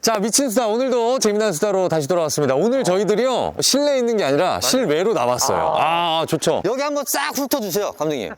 자, 미친 수다. 오늘도 재미난 수다로 다시 돌아왔습니다. 오늘 저희들이요, 실내에 있는 게 아니라 실외로 나왔어요. 좋죠. 여기 한번 싹 훑어주세요, 감독님.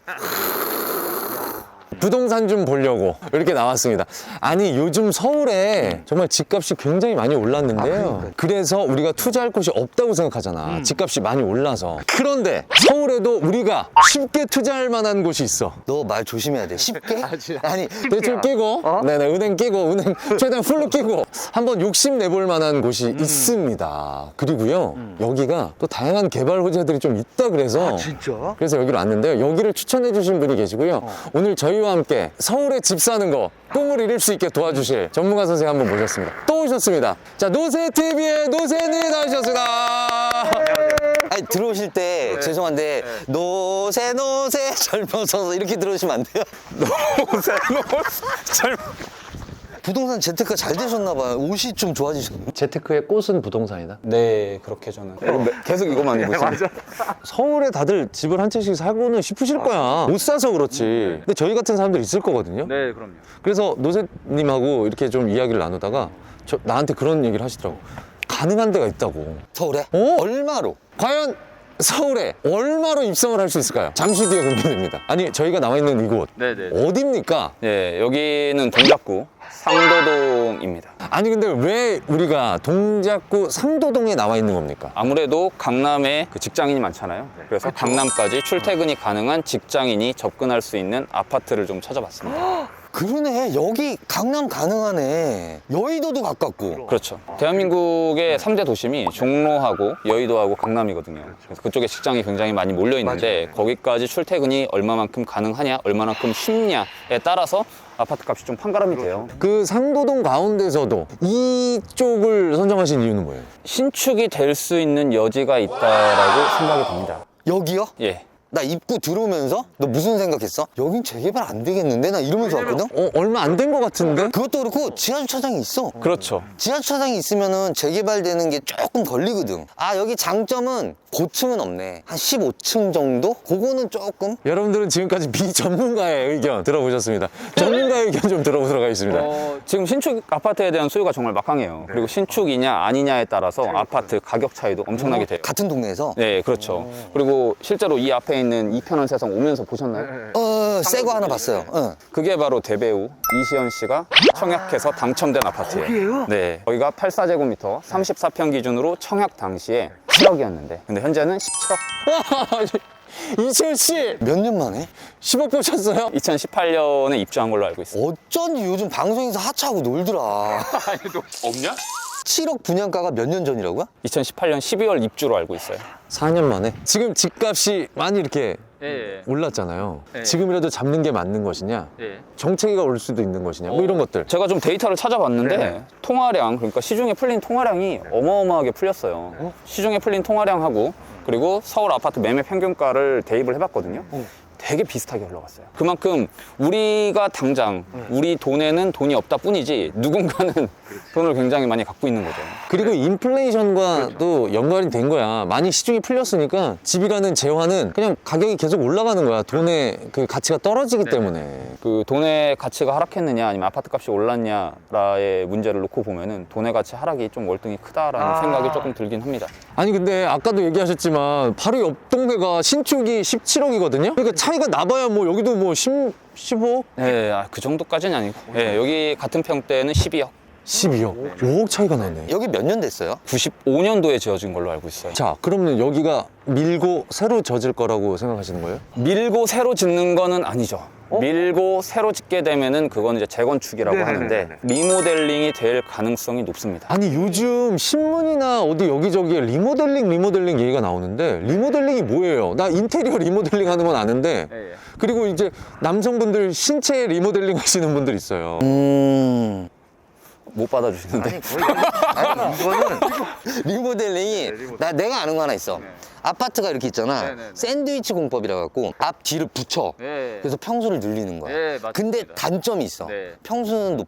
부동산 좀 보려고 이렇게 나왔습니다. 아니, 요즘 서울에 정말 집값이 굉장히 많이 올랐는데요. 그래서 우리가 투자할 곳이 없다고 생각하잖아. 집값이 많이 올라서. 그런데 서울에도 우리가 쉽게 투자할 만한 곳이 있어. 너 말 조심해야 돼. 쉽게? 아니, 대출 끼고, 네네, 은행 끼고, 은행 최대한 풀로 끼고 한번 욕심 내볼 만한 곳이 있습니다. 그리고요, 여기가 또 다양한 개발 호재들이 좀 있다 그래서. 진짜? 그래서 여기로 왔는데요. 여기를 추천해 주신 분이 계시고요. 오늘 저희와 함께 서울에 집 사는 거 꿈을 이룰 수 있게 도와주실 전문가 선생님 한 분 모셨습니다. 또 오셨습니다. 자, 노세TV의 노세님 나오셨습니다. 아니, 들어오실 때 죄송한데 노세 젊어서 이렇게 들어오시면 안 돼요? 노세 젊 부동산 재테크가 잘 되셨나봐요. 옷이 좀 좋아지셨나요? 재테크의 꽃은 부동산이다. 네, 그렇게 저는 계속 이거만 입고 있습니다. 서울에 다들 집을 한 채씩 사고는 싶으실 거야. 못 사서 그렇지. 근데 저희 같은 사람들 있을 거거든요. 네, 그럼요. 그래서 노세님하고 이렇게 좀 이야기를 나누다가 나한테 그런 얘기를 하시더라고. 가능한 데가 있다고. 서울에? 얼마로? 과연 서울에 얼마로 입성을 할 수 있을까요? 잠시 뒤에 공개됩니다. 아니, 저희가 나와 있는 이곳 네네. 어디입니까? 네, 여기는 동작구 상도동입니다. 아니, 근데 왜 우리가 동작구 상도동에 나와 있는 겁니까? 아무래도 강남에 그 직장인이 많잖아요. 그래서 강남까지 출퇴근이 가능한 직장인이 접근할 수 있는 아파트를 좀 찾아봤습니다. 그러네. 여기 강남 가능하네. 여의도도 가깝고. 그렇죠. 대한민국의 3대 도심이 종로하고 여의도하고 강남이거든요. 그래서 그쪽에 직장이 굉장히 많이 몰려 있는데 거기까지 출퇴근이 얼마만큼 가능하냐, 얼마만큼 쉽냐에 따라서 아파트 값이 좀 판가름이 돼요. 그 상도동 가운데서도 이쪽을 선정하신 이유는 뭐예요? 신축이 될 수 있는 여지가 있다라고 생각이 됩니다. 여기요? 예. 나 입구 들어오면서 너 무슨 생각했어? 여긴 재개발 안 되겠는데? 나 이러면서 왔거든? 얼마 안 된 것 같은데? 그것도 그렇고 지하주차장이 있어. 그렇죠. 지하주차장이 있으면은 재개발되는 게 조금 걸리거든. 아, 여기 장점은 고층은 없네. 한 15층 정도? 그거는 조금. 여러분들은 지금까지 비전문가의 의견 들어보셨습니다. 전문가의 의견 좀 들어보도록 하겠습니다. 지금 신축 아파트에 대한 수요가 정말 막강해요. 그리고 신축이냐 아니냐에 따라서 아파트 가격 차이도 엄청나게 돼요. 같은 동네에서? 네, 그렇죠. 그리고 실제로 이 앞에 있는 이편한 세상 오면서 보셨나요? 새 거 하나 봤어요. 그게 바로 대배우 이시연 씨가 청약해서 당첨된 아파트예요. 거기예요? 네. 거기가 84제곱미터 34평 기준으로 청약 당시에 7억이었는데 근데 현재는 17억. 이시연 씨! 몇 년 만에? 10억 보셨어요? 2018년에 입주한 걸로 알고 있어요. 어쩐지 요즘 방송에서 하차하고 놀더라. 없냐? 7억 분양가가 몇 년 전이라고요? 2018년 12월 입주로 알고 있어요. 4년 만에. 지금 집값이 많이 이렇게 예. 올랐잖아요. 네. 지금이라도 잡는 게 맞는 것이냐? 예. 정체기가 올 수도 있는 것이냐? 뭐 이런 것들. 제가 좀 데이터를 찾아봤는데 통화량, 그러니까 시중에 풀린 통화량이 어마어마하게 풀렸어요. 시중에 풀린 통화량하고 그리고 서울 아파트 매매 평균가를 대입을 해봤거든요. 되게 비슷하게 올라갔어요. 그만큼 우리가 당장 우리 돈에는 돈이 없다 뿐이지 누군가는 돈을 굉장히 많이 갖고 있는 거죠. 그리고 인플레이션과도 연관이 된 거야. 많이 시중이 풀렸으니까 집이라는 재화는 그냥 가격이 계속 올라가는 거야. 돈의 그 가치가 떨어지기 때문에. 그 돈의 가치가 하락했느냐 아니면 아파트 값이 올랐냐라의 문제를 놓고 보면은 돈의 가치 하락이 좀 월등히 크다라는 생각이 조금 들긴 합니다. 아니, 근데 아까도 얘기하셨지만 바로 옆 동네가 신축이 17억이거든요? 그러니까 차이가 나봐야 뭐 여기도 뭐 15억? 네, 그 정도까지는 아니고 네, 여기 같은 평대는 12억. 12억? 5억 차이가 나네. 여기 몇 년 됐어요? 95년도에 지어진 걸로 알고 있어요. 자, 그러면 여기가 밀고 새로 져질 거라고 생각하시는 거예요? 밀고 새로 짓는 거는 아니죠. 밀고 새로 짓게 되면은 그건 이제 재건축이라고 하는데 리모델링이 될 가능성이 높습니다. 아니, 요즘 신문이나 어디 여기저기에 리모델링 얘기가 나오는데 리모델링이 뭐예요? 나 인테리어 리모델링 하는 건 아는데 그리고 이제 남성분들 신체 리모델링 하시는 분들 있어요. 못 받아주시는데. 아니, 이거는 리모델링이 내가 아는 거 하나 있어. 아파트가 이렇게 있잖아. 샌드위치 공법이라 갖고 앞 뒤를 붙여. 그래서 평수를 늘리는 거야. 근데 단점이 있어. 평수는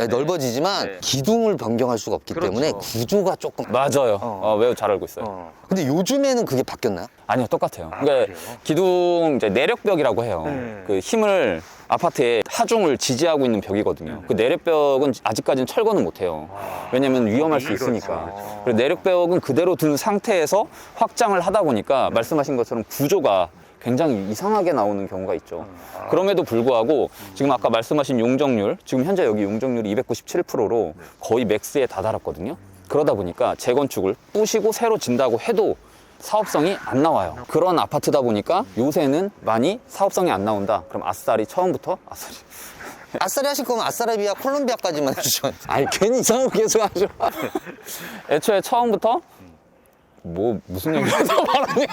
넓어지지만 기둥을 변경할 수가 없기 때문에 구조가 조금. 맞아요. 매우 잘 알고 있어요. 근데 요즘에는 그게 바뀌었나요? 아니요, 똑같아요. 그러니까 기둥 이제 내력벽이라고 해요. 그 힘을 아파트의 하중을 지지하고 있는 벽이거든요. 그 내력벽은 아직까지는 철거는 못해요. 왜냐면 위험할 수 있으니까. 그리고 내력벽은 그대로 둔 상태에서 확장을 하다 보니까 말씀하신 것처럼 구조가 굉장히 이상하게 나오는 경우가 있죠. 그럼에도 불구하고 지금 아까 말씀하신 용적률, 지금 현재 여기 용적률이 297%로 거의 맥스에 다다랐거든요. 그러다 보니까 재건축을 부시고 새로 진다고 해도 사업성이 안 나와요. 그런 아파트다 보니까 요새는 많이 사업성이 안 나온다. 그럼 아싸리 처음부터 아싸리. 아싸리 하실 거면 아싸라비아, 콜롬비아까지만 해주시면. 아니 괜히 이상한 거 계속 하죠. 애초에 처음부터 무슨 얘기해서 말하냐?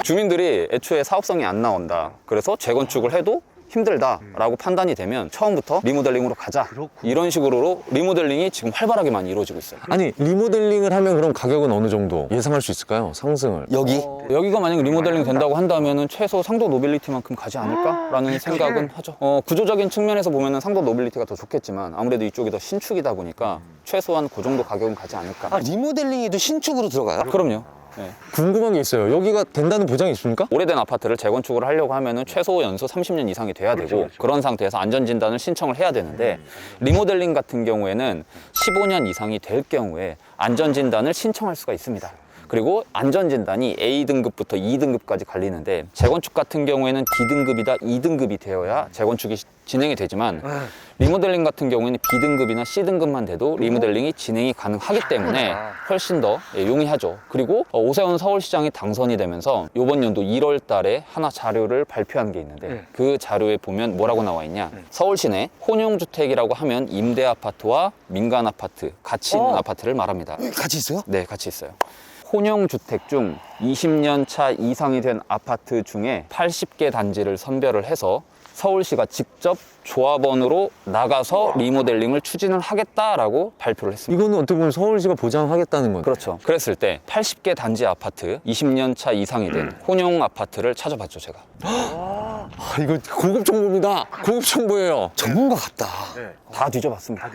주민들이 애초에 사업성이 안 나온다. 그래서 재건축을 해도 힘들다라고 판단이 되면 처음부터 리모델링으로 가자. 이런 식으로 리모델링이 지금 활발하게 많이 이루어지고 있어요. 아니 리모델링을 하면 그럼 가격은 어느 정도 예상할 수 있을까요? 상승을. 여기? 여기가 만약 리모델링 된다고 한다면 최소 상도 노빌리티만큼 가지 않을까라는 생각은 하죠. 구조적인 측면에서 보면 상도 노빌리티가 더 좋겠지만 아무래도 이쪽이 더 신축이다 보니까 최소한 그 정도 가격은 가지 않을까. 아, 리모델링에도 신축으로 들어가요? 그럼요. 네. 궁금한 게 있어요. 여기가 된다는 보장이 있습니까? 오래된 아파트를 재건축을 하려고 하면은 최소 연수 30년 이상이 돼야 되고 그런 상태에서 안전진단을 신청을 해야 되는데 리모델링 같은 경우에는 15년 이상이 될 경우에 안전진단을 신청할 수가 있습니다. 그리고 안전진단이 A등급부터 2등급까지 갈리는데 재건축 같은 경우에는 D등급이다 2등급이 되어야 재건축이 진행이 되지만 리모델링 같은 경우에는 B등급이나 C등급만 돼도 리모델링이 진행이 가능하기 때문에 훨씬 더 용이하죠. 그리고 오세훈 서울시장이 당선이 되면서 이번 연도 1월 달에 하나 자료를 발표한 게 있는데 그 자료에 보면 뭐라고 나와 있냐. 서울시 내 혼용주택이라고 하면 임대아파트와 민간아파트 같이 있는 아파트를 말합니다. 같이 있어요? 네, 같이 있어요. 혼용주택 중 20년 차 이상이 된 아파트 중에 80개 단지를 선별을 해서 서울시가 직접 조합원으로 나가서 리모델링을 추진을 하겠다라고 발표를 했습니다. 이거는 어떻게 보면 서울시가 보장하겠다는 건데. 그렇죠. 그랬을 때 80개 단지 아파트, 20년 차 이상이 된 혼용 아파트를 찾아봤죠, 제가. 아, 이거 고급 정보입니다. 고급 정보예요. 전문가 같다. 다 뒤져봤습니다.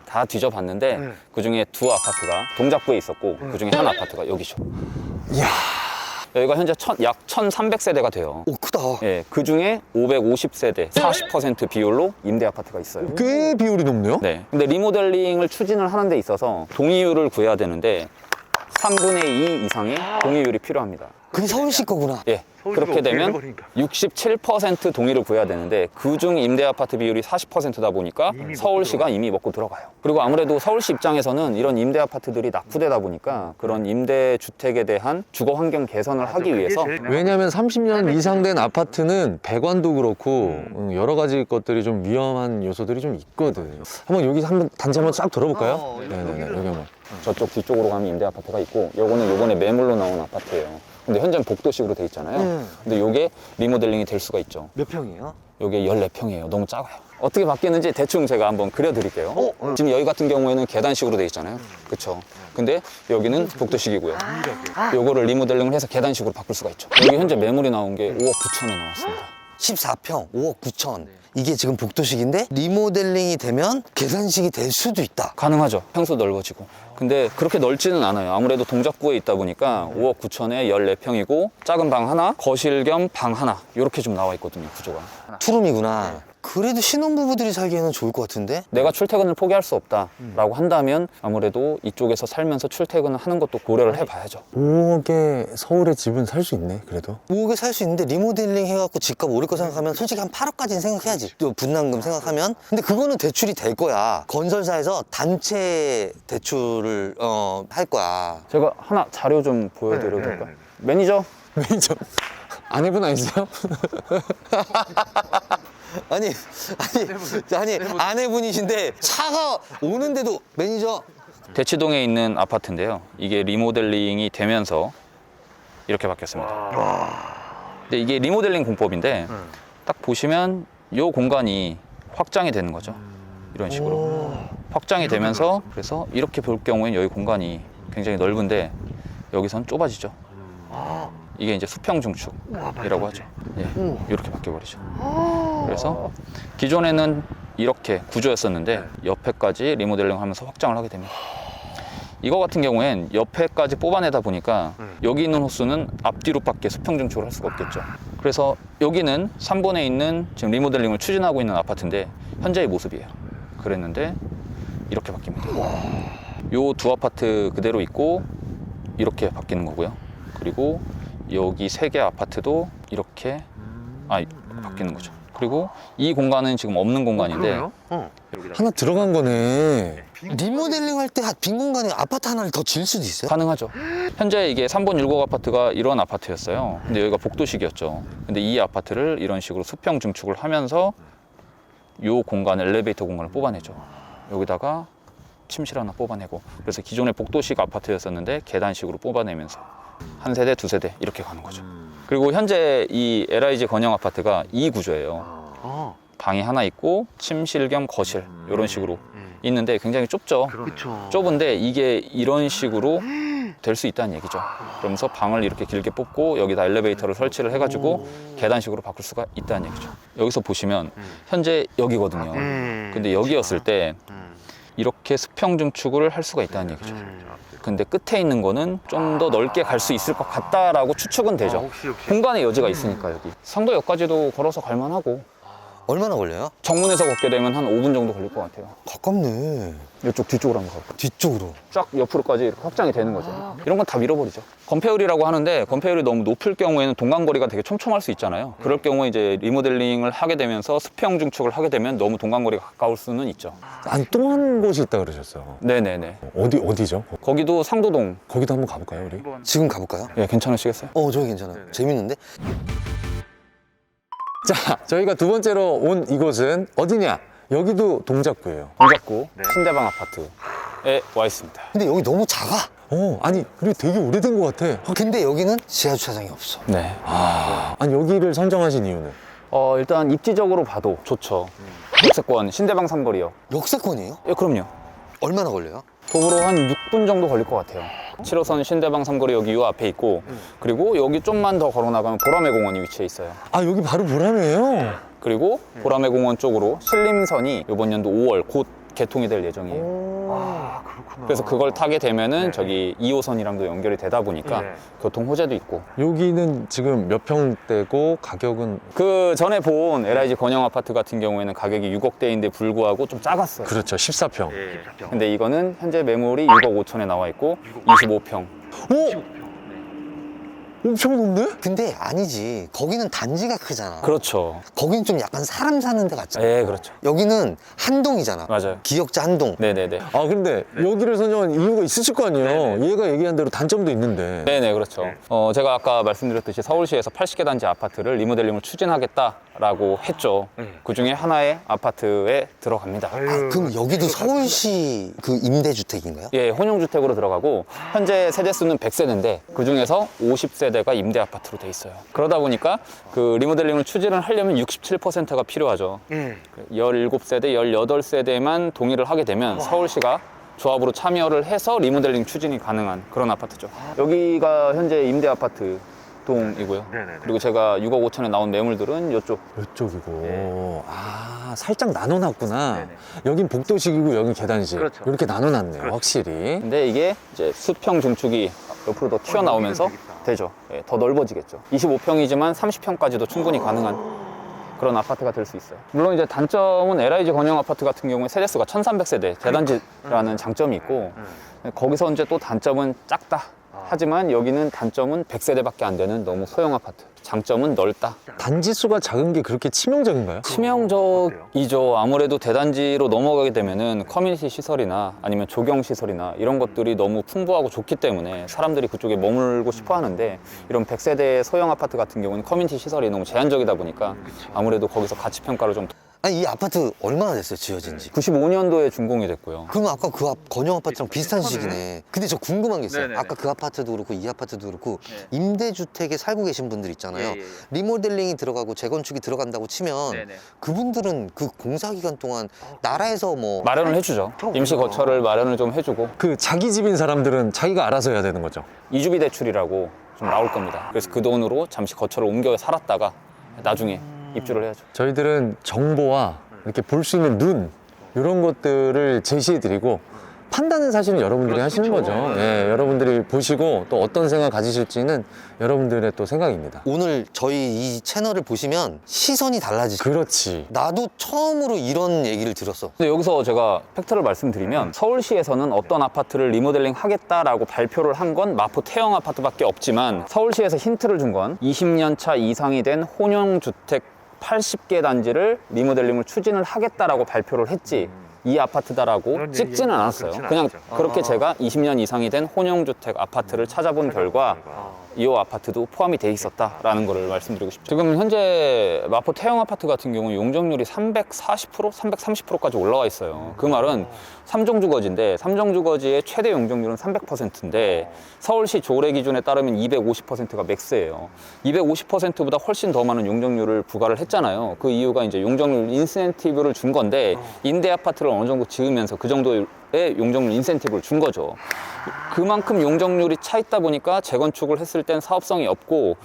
다 뒤져봤는데 그중에 두 아파트가 동작구에 있었고 그중에 한 아파트가 여기죠. 이야. 여기가 현재 약 1,300세대가 돼요. 오, 크다. 예, 그 중에 550세대, 40% 비율로 임대 아파트가 있어요. 꽤 비율이 높네요. 네. 근데 리모델링을 추진을 하는 데 있어서 동의율을 구해야 되는데 3분의 2 이상의 동의율이 필요합니다. 그게 서울시 거구나. 예. 그렇게 되면 67% 동의를 구해야 되는데 그중 임대아파트 비율이 40%다 보니까 서울시가 이미 먹고 들어가요. 그리고 아무래도 서울시 입장에서는 이런 임대아파트들이 낙후되다 보니까 그런 임대주택에 대한 주거 환경 개선을 하기 위해서 왜냐하면 30년 이상 된 아파트는 배관도 그렇고 여러 가지 것들이 좀 위험한 요소들이 좀 있거든. 한번 여기 한번 단지 한번 싹 돌아볼까요? 네네네. 여기 한번. 저쪽 뒤쪽으로 가면 임대아파트가 있고 요거는 요번에 매물로 나온 아파트예요. 근데 현재는 복도식으로 돼 있잖아요. 근데 요게 리모델링이 될 수가 있죠. 몇 평이에요? 요게 14평이에요. 너무 작아요. 어떻게 바뀌는지 대충 제가 한번 그려드릴게요. 지금 여기 같은 경우에는 계단식으로 돼 있잖아요. 그쵸? 근데 여기는 복도식이고요. 요거를 리모델링을 해서 계단식으로 바꿀 수가 있죠. 여기 현재 매물이 나온 게 5억 9천에 나왔습니다. 14평, 5억 9천. 이게 지금 복도식인데 리모델링이 되면 계산식이 될 수도 있다. 가능하죠. 평수 넓어지고. 근데 그렇게 넓지는 않아요. 아무래도 동작구에 있다 보니까 5억 9천에 14평이고 작은 방 하나, 거실 겸 방 하나 이렇게 좀 나와 있거든요, 구조가. 투룸이구나. 그래도 신혼부부들이 살기에는 좋을 것 같은데? 내가 출퇴근을 포기할 수 없다라고 한다면 아무래도 이쪽에서 살면서 출퇴근을 하는 것도 고려를 해봐야죠. 5억에 서울에 집은 살 수 있네, 그래도. 5억에 살 수 있는데 리모델링 해갖고 집값 오를 거 생각하면 솔직히 한 8억까지는 생각해야지. 또 분담금 생각하면. 근데 그거는 대출이 될 거야. 건설사에서 단체 대출을 할 거야. 제가 하나 자료 좀 보여드려도 될까요? 매니저? 매니저. 아내분 아니세요? 아니 아내분이신데 차가 오는데도 매니저. 대치동에 있는 아파트인데요. 이게 리모델링이 되면서 이렇게 바뀌었습니다. 근데 이게 리모델링 공법인데 딱 보시면 이 공간이 확장이 되는 거죠. 이런 식으로 확장이 되면서 그래서 이렇게 볼 경우엔 여기 공간이 굉장히 넓은데 여기선 좁아지죠. 이게 이제 수평 중축이라고 하죠. 예, 이렇게 바뀌어버리죠. 그래서 기존에는 이렇게 구조였었는데 옆에까지 리모델링 하면서 확장을 하게 됩니다. 이거 같은 경우엔 옆에까지 뽑아내다 보니까 여기 있는 호수는 앞뒤로밖에 수평 증축을 할 수가 없겠죠. 그래서 여기는 3번에 있는 지금 리모델링을 추진하고 있는 아파트인데 현재의 모습이에요. 그랬는데 이렇게 바뀝니다. 요 두 아파트 그대로 있고 이렇게 바뀌는 거고요. 그리고 여기 3개 아파트도 이렇게 바뀌는 거죠. 그리고 이 공간은 지금 없는 공간인데 하나 들어간 거네. 리모델링 할 때 빈 공간에 아파트 하나를 더 지을 수도 있어요? 가능하죠. 현재 이게 3번 1곡 아파트가 이런 아파트였어요. 근데 여기가 복도식이었죠. 근데 이 아파트를 이런 식으로 수평 증축을 하면서 요 공간, 엘리베이터 공간을 뽑아내죠. 여기다가 침실 하나 뽑아내고, 그래서 기존의 복도식 아파트였었는데 계단식으로 뽑아내면서 한 세대, 두 세대 이렇게 가는 거죠. 그리고 현재 이 LIG 건영 아파트가 이 구조예요. 방이 하나 있고 침실 겸 거실 이런 식으로 있는데 굉장히 좁죠. 좁은데 이게 이런 식으로 될 수 있다는 얘기죠. 그러면서 방을 이렇게 길게 뽑고 여기다 엘리베이터를 설치를 해가지고 계단식으로 바꿀 수가 있다는 얘기죠. 여기서 보시면 현재 여기거든요. 근데 여기였을 때 이렇게 수평 증축을 할 수가 있다는 얘기죠. 근데 끝에 있는 거는 좀 더 넓게 갈 수 있을 것 같다라고 추측은 되죠. 공간의 여지가 있으니까 여기. 상도역까지도 걸어서 갈만하고 얼마나 걸려요? 정문에서 걷게 되면 한 5분 정도 걸릴 것 같아요. 가깝네. 이쪽 뒤쪽으로 한번 가볼까요? 뒤쪽으로. 쫙 옆으로까지 이렇게 확장이 되는 거죠. 이런 건 다 밀어버리죠. 건폐율이라고 하는데 건폐율이 너무 높을 경우에는 동간거리가 되게 촘촘할 수 있잖아요. 그럴 경우에 이제 리모델링을 하게 되면서 수평 증축을 하게 되면 너무 동간거리가 가까울 수는 있죠. 아니, 또 한 곳이 있다 그러셨어요. 네네네. 어디죠? 거기도 상도동. 거기도 한번 가볼까요, 우리? 지금 가볼까요? 예, 괜찮으시겠어요? 저기 괜찮아요. 재밌는데? 자, 저희가 두 번째로 온 이곳은 어디냐? 여기도 동작구예요. 동작구 신대방 아파트에 와 있습니다. 근데 여기 너무 작아. 아니, 그리고 되게 오래된 것 같아. 근데 여기는 지하 주차장이 없어. 네. 아니, 여기를 선정하신 이유는? 일단 입지적으로 봐도 좋죠. 역세권 신대방 삼거리요. 역세권이에요? 예, 그럼요. 얼마나 걸려요? 도보로 한 6분 정도 걸릴 것 같아요. 7호선 신대방 삼거리 여기 요 앞에 있고, 그리고 여기 좀만 더 걸어 나가면 보라매 공원이 위치해 있어요. 아, 여기 바로 보라매예요. 그리고 보라매 공원 쪽으로 신림선이 이번 연도 5월 곧 개통이 될 예정이에요. 그래서 그걸 타게 되면은 저기 2호선이랑도 연결이 되다 보니까 교통 호재도 있고. 여기는 지금 몇 평대고 가격은? 그 전에 본 LIG 건영 아파트 같은 경우에는 가격이 6억대인데 불구하고 좀 작았어요. 그렇죠, 14평. 근데 이거는 현재 매물이 6억 5천에 나와 있고 25평. 엄청 높네? 근데 아니지. 거기는 단지가 크잖아. 그렇죠. 거긴 좀 약간 사람 사는 데 같잖아. 예, 그렇죠. 여기는 한 동이잖아. 맞아요. 기역자 한 동. 네네네. 아, 근데 여기를 선정한 이유가 있으실 거 아니에요? 얘가 얘기한 대로 단점도 있는데. 네네, 그렇죠. 제가 아까 말씀드렸듯이 서울시에서 80개 단지 아파트를 리모델링을 추진하겠다라고 했죠. 그 중에 하나의 아파트에 들어갑니다. 그럼 여기도 서울시 그 임대주택인가요? 예, 혼용주택으로 들어가고 현재 세대수는 100세대인데 그 중에서 50세대가 임대 아파트로 돼 있어요. 그러다 보니까 그 리모델링을 추진을 하려면 67%가 필요하죠. 17세대, 18세대만 동의를 하게 되면 서울시가 조합으로 참여를 해서 리모델링 추진이 가능한 그런 아파트죠. 여기가 현재 임대 아파트 동이고요. 그리고 제가 6억 5천에 나온 매물들은 이쪽. 이쪽이고. 아, 살짝 나눠놨구나. 여긴 복도식이고 여긴 계단식. 그렇죠. 이렇게 나눠놨네요, 확실히. 근데 이게 이제 수평 증축이 옆으로 더 튀어나오면서 되죠. 예, 더 넓어지겠죠. 25평이지만 30평까지도 충분히 가능한 그런 아파트가 될 수 있어요. 물론 이제 단점은 LIG 건영 아파트 같은 경우에 세대수가 1300세대 대단지라는 장점이 있고, 거기서 이제 또 단점은 작다. 하지만 여기는 단점은 100세대밖에 안 되는 너무 소형 아파트. 장점은 넓다. 단지 수가 작은 게 그렇게 치명적인가요? 치명적이죠. 아무래도 대단지로 넘어가게 되면은 커뮤니티 시설이나 아니면 조경 시설이나 이런 것들이 너무 풍부하고 좋기 때문에 사람들이 그쪽에 머물고 싶어 하는데, 이런 100세대 소형 아파트 같은 경우는 커뮤니티 시설이 너무 제한적이다 보니까 아무래도 거기서 가치 평가를 좀. 아니, 이 아파트 얼마나 됐어요, 지어진 지? 95년도에 준공이 됐고요. 그러면 아까 그 건영 아파트랑 비슷한 시기네. 근데 저 궁금한 게 있어요. 아까 그 아파트도 그렇고 이 아파트도 그렇고 임대주택에 살고 계신 분들 있잖아요. 리모델링이 들어가고 재건축이 들어간다고 치면 그분들은 그 공사 기간 동안 나라에서 뭐 마련을 해주죠. 임시 거처를 마련을 좀 해주고, 그 자기 집인 사람들은 자기가 알아서 해야 되는 거죠. 이주비 대출이라고 좀 나올 겁니다. 그래서 그 돈으로 잠시 거처를 옮겨 살았다가 나중에 입주를 해야죠. 저희들은 정보와 이렇게 볼 수 있는 눈, 이런 것들을 제시해드리고 판단은 사실은 여러분들이 하시는 거죠. 예, 여러분들이 보시고 또 어떤 생각 가지실지는 여러분들의 또 생각입니다. 오늘 저희 이 채널을 보시면 시선이 달라지죠. 그렇지. 나도 처음으로 이런 얘기를 들었어. 근데 여기서 제가 팩트를 말씀드리면 서울시에서는 어떤 아파트를 리모델링 하겠다라고 발표를 한 건 마포 태영 아파트밖에 없지만 서울시에서 힌트를 준 건 20년 차 이상이 된 혼용주택 80개 단지를 리모델링을 추진을 하겠다라고 발표를 했지 이 아파트다라고 찍지는 않았어요. 그냥 그렇게 제가 20년 이상이 된 혼용주택 아파트를 찾아본 결과 이 아파트도 포함이 돼 있었다라는 거를 말씀드리고 싶죠. 지금 현재 마포 태영 아파트 같은 경우 용적률이 340%, 330%까지 올라와 있어요. 그 말은 3종 주거지인데 3종 주거지의 최대 용적률은 300%인데 서울시 조례 기준에 따르면 250%가 맥스예요. 250%보다 훨씬 더 많은 용적률을 부과를 했잖아요. 그 이유가 이제 용적률 인센티브를 준 건데 임대 아파트를 어느 정도 지으면서 그 정도의 용적률 인센티브를 준 거죠. 그만큼 용적률이 차 있다 보니까 재건축을 했을 땐 사업성이 없고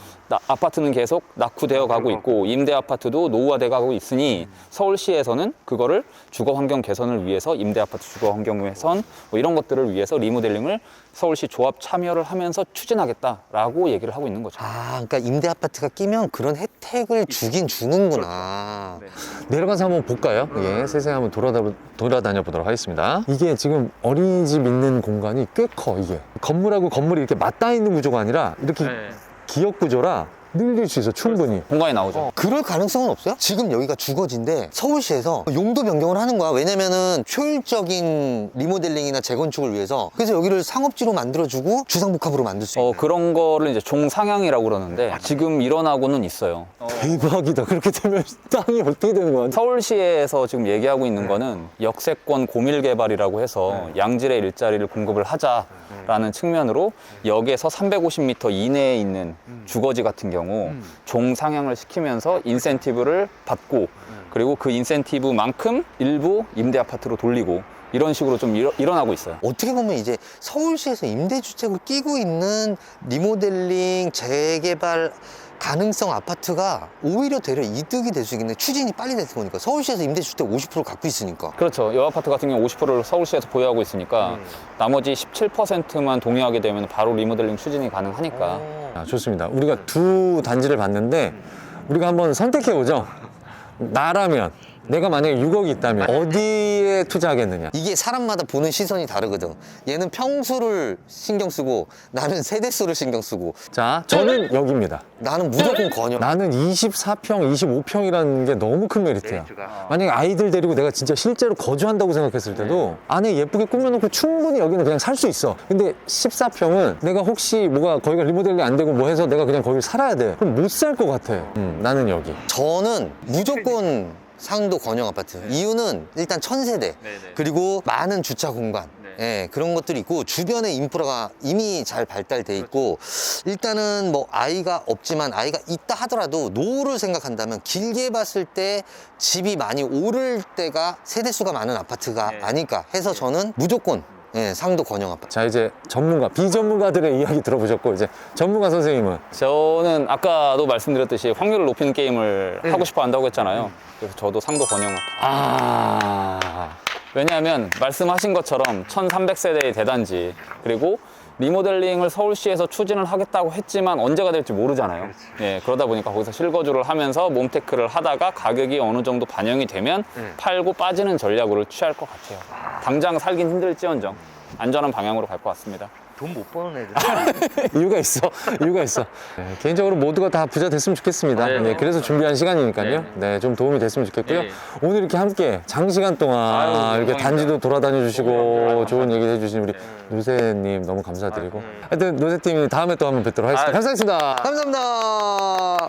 아파트는 계속 낙후되어 가고 있고 임대 아파트도 노후화돼 가고 있으니 서울시에서는 그거를 주거 환경 개선을 위해서 임대 아파트 주거 환경 개선 뭐 이런 것들을 위해서 리모델링을 서울시 조합 참여를 하면서 추진하겠다라고 얘기를 하고 있는 거죠. 아, 그러니까 임대 아파트가 끼면 그런 혜택을 주긴 주는구나. 내려가서 한번 볼까요? 예, 세세히 한번 돌아다녀 보도록 하겠습니다. 이게 지금 어린이집 있는 공간이 꽤 커, 이게. 건물하고 건물이 이렇게 맞닿아 있는 구조가 아니라 이렇게 기역 구조라 늘릴 수 있어, 충분히. 공간이 나오죠. 그럴 가능성은 없어요? 지금 여기가 주거지인데 서울시에서 용도 변경을 하는 거야. 왜냐면은 효율적인 리모델링이나 재건축을 위해서. 그래서 여기를 상업지로 만들어주고 주상복합으로 만들 수 있는. 그런 거를 이제 종상향이라고 그러는데 지금 일어나고는 있어요. 대박이다. 그렇게 되면 땅이 어떻게 되는 거야? 서울시에서 지금 얘기하고 있는 거는 역세권 고밀 개발이라고 해서 양질의 일자리를 공급을 하자라는 측면으로 역에서 350m 이내에 있는 주거지 같은 경우 종상향을 시키면서 인센티브를 받고 그리고 그 인센티브만큼 일부 임대 아파트로 돌리고 이런 식으로 좀 일어나고 있어요. 어떻게 보면 이제 서울시에서 임대주택을 끼고 있는 리모델링, 재개발 가능성 아파트가 오히려 되려 이득이 될 수 있겠네. 추진이 빨리 돼서 보니까 서울시에서 임대주택 50% 갖고 있으니까. 그렇죠. 이 아파트 같은 경우 50%를 서울시에서 보유하고 있으니까 나머지 17%만 동의하게 되면 바로 리모델링 추진이 가능하니까. 아, 좋습니다. 우리가 두 단지를 봤는데 우리가 한번 선택해 보죠. 나라면 내가 만약에 6억이 있다면 어디에 투자하겠느냐? 이게 사람마다 보는 시선이 다르거든. 얘는 평수를 신경 쓰고 나는 세대수를 신경 쓰고 자, 저는 여기입니다. 나는 무조건 건영. 나는 24평, 25평이라는 게 너무 큰 메리트야. 만약에 아이들 데리고 내가 진짜 실제로 거주한다고 생각했을 때도 안에 예쁘게 꾸며놓고 충분히 여기는 그냥 살 수 있어. 근데 14평은 내가 혹시 뭐가 거기가 리모델링 안 되고 뭐 해서 내가 그냥 거기 살아야 돼. 그럼 못 살 것 같아. 나는 여기. 저는 무조건 상도 건영 아파트. 이유는 일단 1000세대. 그리고 많은 주차 공간. 예, 그런 것들이 있고 주변에 인프라가 이미 잘 발달돼 있고 일단은 뭐 아이가 없지만 아이가 있다 하더라도 노후를 생각한다면 길게 봤을 때 집이 많이 오를 때가 세대수가 많은 아파트가 아닐까 해서 저는 무조건 상도 건영 아파트. 자, 이제 전문가, 비전문가들의 이야기 들어보셨고 이제 전문가 선생님은 저는 아까도 말씀드렸듯이 확률을 높이는 게임을 하고 싶어 한다고 했잖아요. 그래서 저도 상도 건영 아파트. 왜냐하면 말씀하신 것처럼 1300세대의 대단지 그리고 리모델링을 서울시에서 추진을 하겠다고 했지만 언제가 될지 모르잖아요. 예, 그러다 보니까 거기서 실거주를 하면서 몸테크를 하다가 가격이 어느 정도 반영이 되면 팔고 빠지는 전략으로 취할 것 같아요. 당장 살긴 힘들지언정 안전한 방향으로 갈 것 같습니다. 돈 못 버는 애들. 이유가 있어. 이유가 있어. 네, 개인적으로 모두가 다 부자 됐으면 좋겠습니다. 네, 그래서 준비한 시간이니까요. 네, 좀 도움이 됐으면 좋겠고요. 오늘 이렇게 함께 장시간 동안 이렇게 단지도 돌아다녀 주시고 좋은 얘기 해주신 우리 노세님 너무 감사드리고 하여튼 노세팀이 다음에 또 한번 뵙도록 하겠습니다. 감사합니다. 감사합니다.